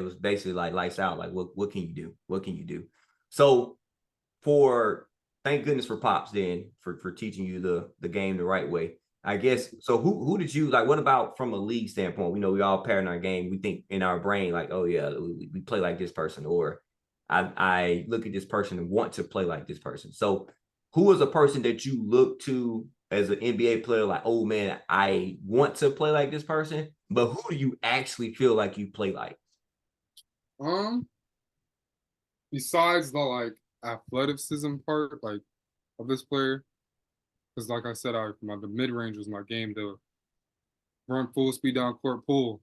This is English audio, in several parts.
was basically like lights out. Like, what can you do? What can you do? So for thank goodness for Pops then for teaching you the game the right way. I guess so. Who did you like? What about from a league standpoint? We know we all pattern our game. We think in our brain like, oh yeah, we play like this person, or I look at this person and want to play like this person. So who was a person that you look to as an NBA player? Like, oh man, I want to play like this person, but who do you actually feel like you play like? Um, Besides the like athleticism part, like of this player, because like I said, the mid range was my game. The run full speed down court pull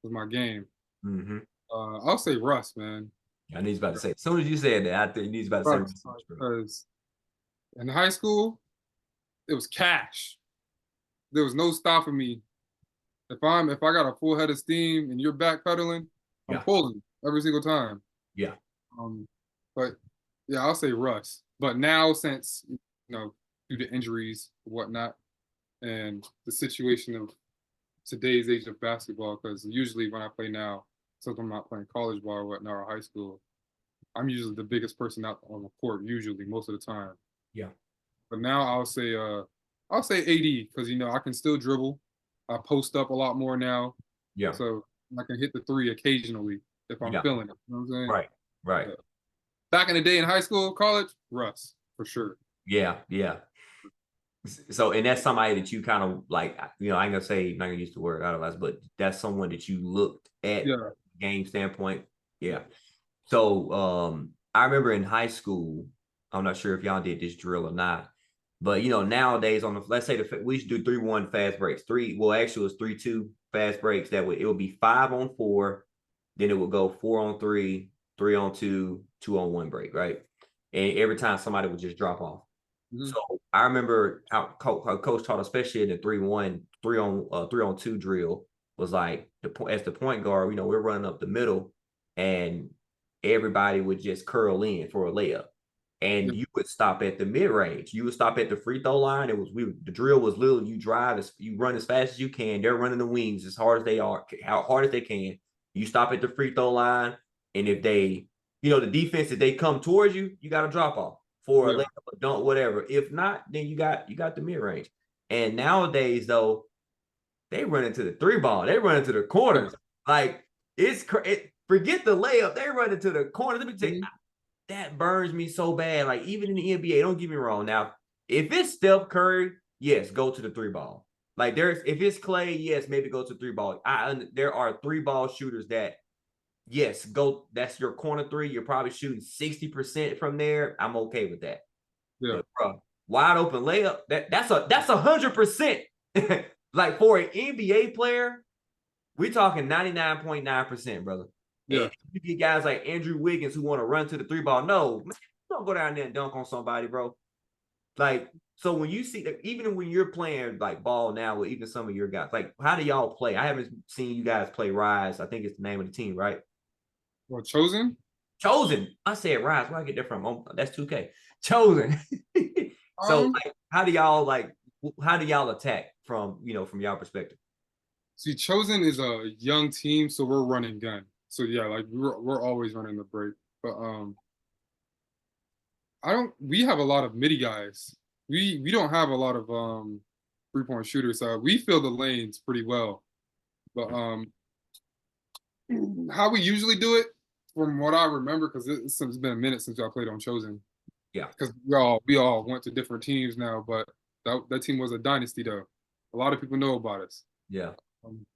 was my game. Mm-hmm. I'll say Russ, man. I knew he's about to say. As soon as you said that, I think he's about to say Russ, research, bro. because in high school it was cash. There was no stopping me. If I got a full head of steam and you're backpedaling, I'm Yeah, pulling every single time. yeah, Um, but yeah, I'll say Russ. But now since due to injuries and whatnot, and the situation of today's age of basketball, because usually when I play now, since I'm not playing college ball or whatnot or high school, I'm usually the biggest person out on the court, usually most of the time. yeah, But now I'll say AD because I can still dribble. I post up a lot more now, yeah, so I can hit the three occasionally if I'm yeah. feeling it. You know what I'm saying? Right, right. Yeah. Back in the day in high school, college, Russ for sure. Yeah, yeah. So, and that's somebody that you kind of like, I ain't gonna say, not gonna use the word idolize, but that's someone that you looked at Yeah. game standpoint. Yeah. So, I remember in high school, I'm not sure if y'all did this drill or not, but nowadays let's say we used to do 3-1 fast breaks. Actually it was 3-2 fast breaks. It would be 5-on-4, then it would go 4-on-3, 3-on-2, 2-on-1 break, right? And every time somebody would just drop off. Mhm. So I remember how coach taught, especially in the 3-1, 3-on-2 drill, was like as the point guard, we're running up the middle and everybody would just curl in for a layup. Yeah. And you would stop at the mid range. You would stop at the free throw line. The drill was literally you run as fast as you can. They're running the wings as hard as they are, how hard as they can. You stop at the free throw line, and if they, the defense, if they come towards you, you got to drop off for a Yeah. layup, a dunk, whatever. If not, then you got the mid range. And nowadays, though, they run into the three ball. They run into the Yeah. corners. Like forget the layup. They run into the corners. Let me tell you, Mhm. that burns me so bad. Like even in the NBA, don't get me wrong. Now, if it's Steph Curry, yes, go to the three ball. Like if it's Clay, yes, maybe go to three ball. There are three ball shooters that yes, go. That's your corner three. You're probably shooting 60% from there. I'm okay with that. Yeah. But bro, wide open layup. That's 100%. Like for an NBA player, we're talking 99.9%, brother. And Yeah. you get guys like Andrew Wiggins who want to run to the three ball. No, man, don't go down there and dunk on somebody, bro. Like, so when you see that, even when you're playing like ball now with even some of your guys, like, how do y'all play? I haven't seen you guys play Rise. I think it's the name of the team, right? Well, chosen. Chosen. I said Rise. Where I get that from? Oh, that's 2K. Chosen. So, Um, like, how do y'all attack from y'all perspective? See, chosen is a young team, so we're running gun. So yeah, like we're always running the break. But I don't. We have a lot of midi guys. We don't have a lot of 3-point shooters. So we fill the lanes pretty well. But how we usually do it, from what I remember, because it's been a minute since I played on chosen. Yeah, Because we all went to different teams now, but that team was a dynasty though. A lot of people know about us. yeah, Um,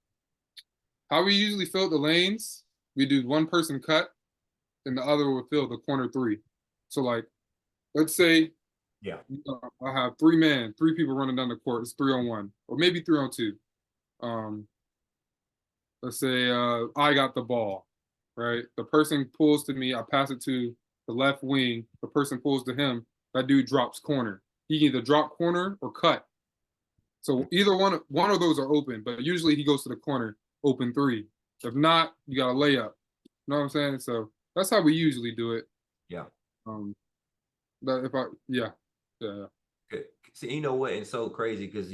how we usually fill the lanes, we do one person cut, and the other will fill the corner three. So like, let's say yeah, I have three people running down the court. It's 3-on-1, or maybe 3-on-2. Um, let's say I got the ball, right? The person pulls to me. I pass it to the left wing. The person pulls to him. That dude drops corner. He can either drop corner or cut. So either one of those are open, but usually he goes to the corner, open three. If not, you got a layup. You know what I'm saying? So that's how we usually do it. yeah. Um, that if I yeah, yeah, See, you know what? It's so crazy because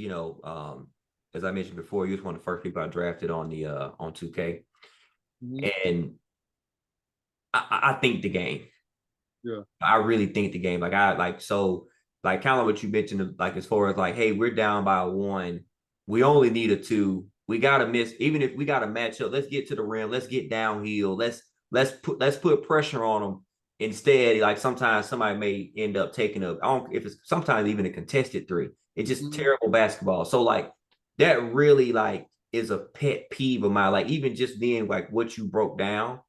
as I mentioned before, you was one of the first people I drafted on 2K, mhm, and I think the game. Yeah. I really think the game. Like kind of what you mentioned, like as far as like, hey, we're down by a 1. We only need a 2. We gotta miss, even if we gotta match up, let's get to the rim, let's get downhill, let's put pressure on them. Instead, like sometimes somebody may end up taking up, I don't if it's sometimes even a contested 3. It's just terrible basketball. So like that really like is a pet peeve of mine. Like even just being like what you broke down,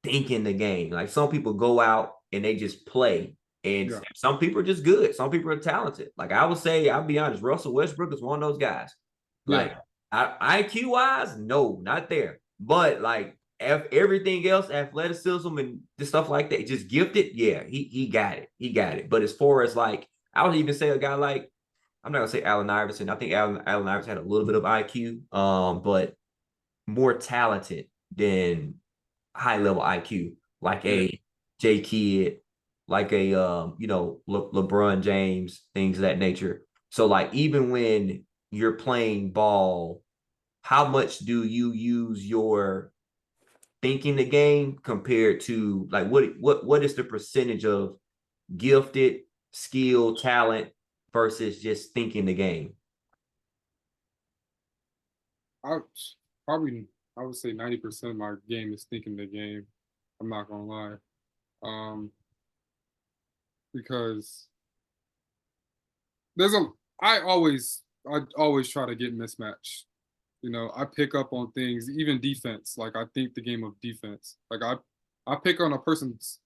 thinking the game. Like some people go out and they just play. And Yeah. some people are just good. Some people are talented. Like I would say, I'll be honest, Russell Westbrook is one of those guys. Like Yeah. IQ wise, no, not there. But like everything else, athleticism and stuff like that, just gifted. Yeah, he got it. He got it. But as far as like, I would even say a guy like, I'm not gonna say Allen Iverson. I think Allen Iverson had a little bit of IQ, but more talented than high level IQ, like Yeah. a J Kidd, like a LeBron James, things of that nature. So like even when you're playing ball, how much do you use your thinking the game compared to like what is the percentage of gifted skill talent versus just thinking the game? I probably I would say 90% of my game is thinking the game. I'm not gonna lie. Um, because there's a I always try to get mismatched. You know, I pick up on things, even defense. Like I think the game of defense. Like I pick on a person's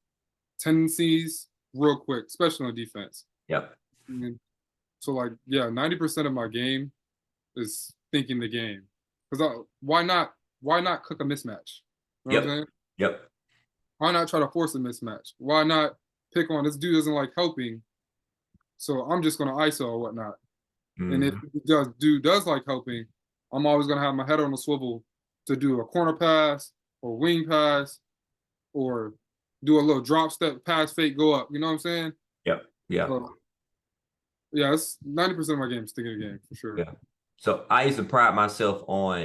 tendencies real quick, especially on defense. Yep. And so like yeah, 90% of my game is thinking the game. Because why not cook a mismatch? You know what I'm Yep. saying? Yep. Why not try to force a mismatch? Why not pick on this dude doesn't like helping, so I'm just gonna ISO or whatnot. And if Mhm. dude does like helping, I'm always gonna have my head on the swivel to do a corner pass or wing pass or do a little drop step pass fake go up. You know what I'm saying? Yep. Yep. So yeah, it's 90% of my game is thinking of the game for sure. Yeah. So I used to pride myself on